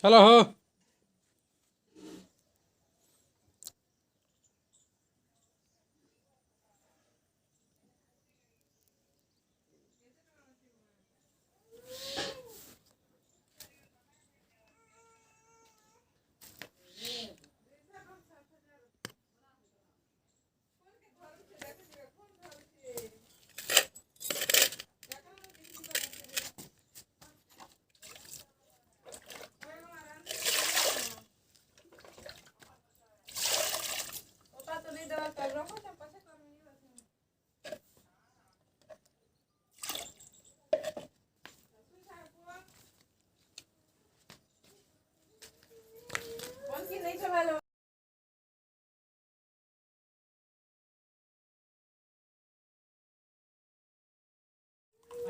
चलो हो।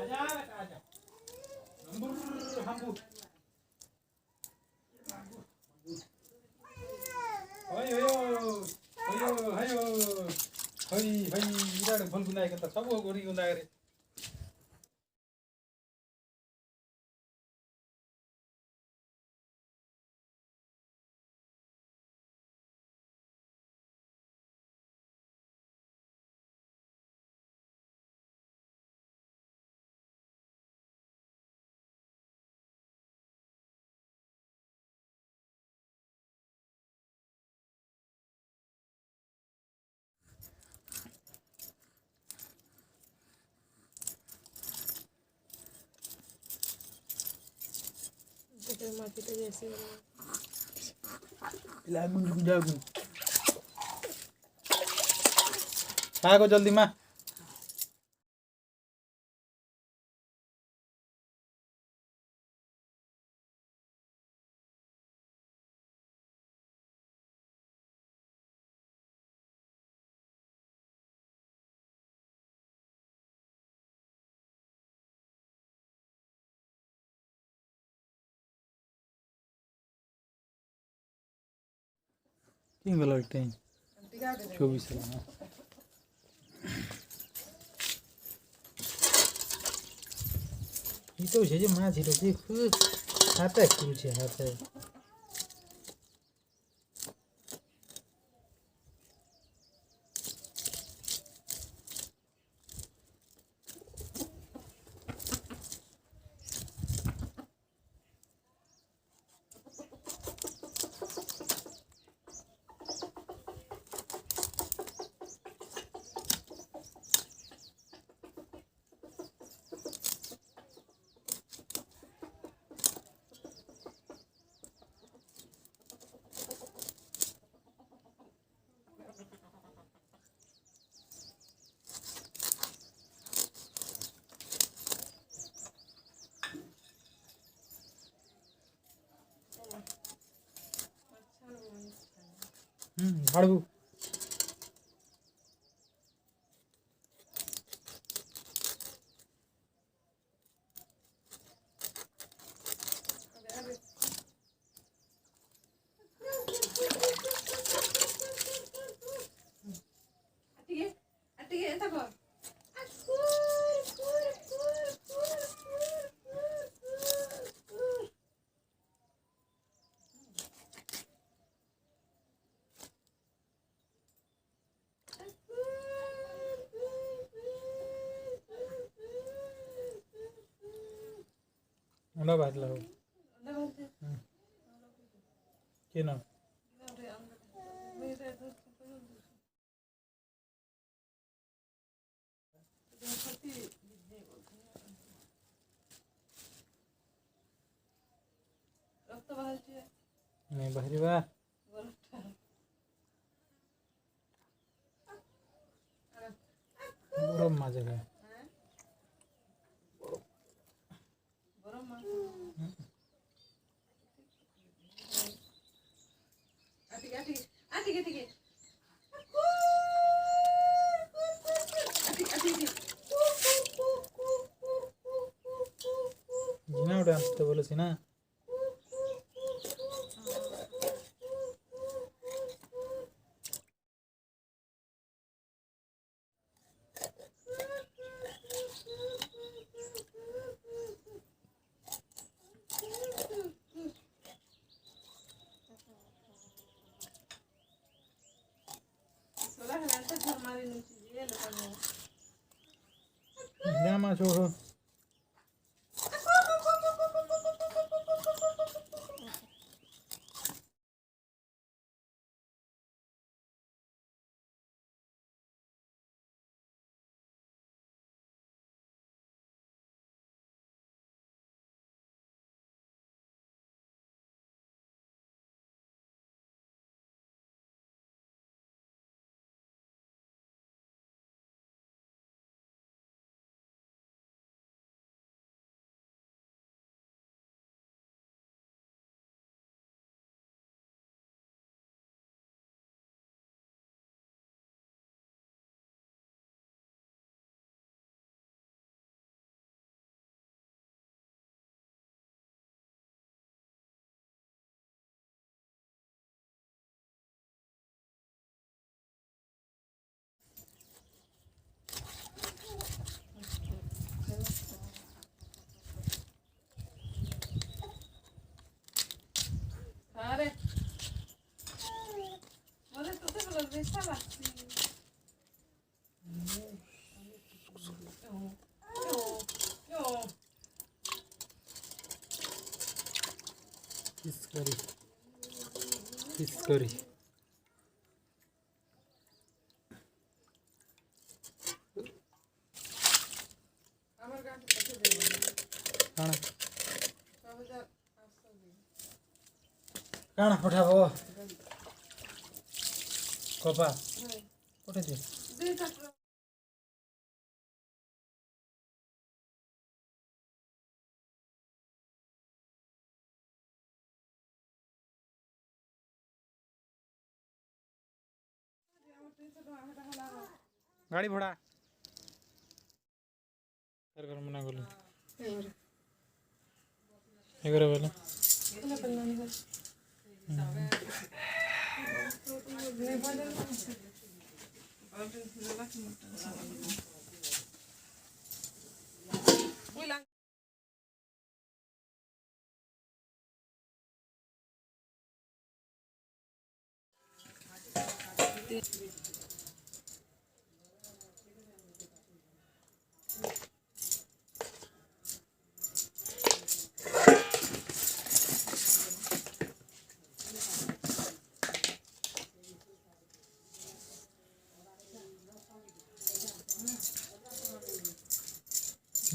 आजा बेटा आजा। हम्बुर हयो हयो हयो हई हई इराडे फल गुनाय कता सब गोरी गुनाय रे। मार्केट जैसे लागुन गुजागुन खाएको जल्दी मा। तीन गला टाइम 24 है। itu saja masih itu sih hata kuci hata झाड़ू अंडा भात लाओ के ना नहीं बाहरी बा गरम मजा है जिना उड़ा तो बोलो सी ना માં છો હો अरे મને તો તે બોલ બેસા લાગતી फिश करी আমার গাছে কত দেব काण 6000 काण पठाबो कोपा हाय पठे दे दे टाका गाड़ी भड़ा कर कर मना बोले एगरे बोले ना पन्ना नहीं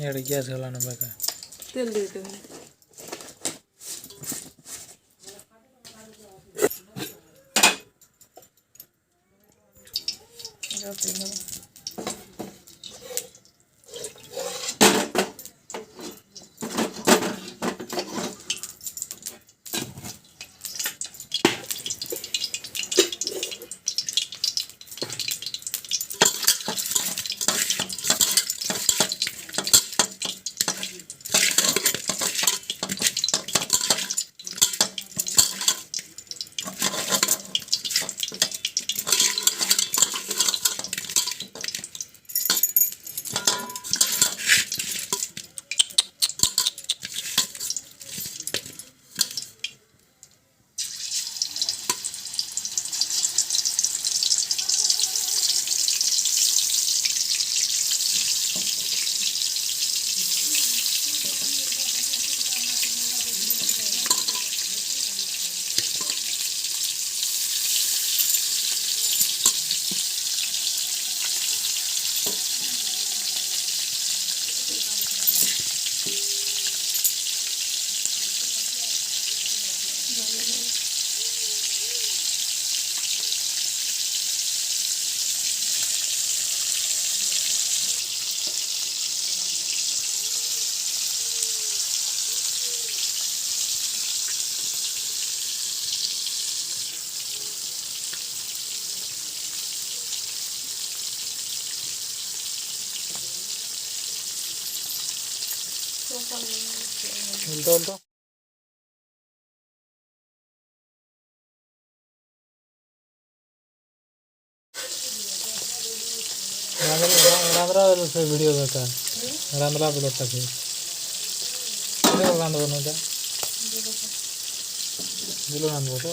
यार गैस हलाना बाका तेल देते हैं उल्टा उल्टा रांद्रा से वीडियो देखा रांद्रा बोलता फिर रांध बनता दिलो रांध बोलो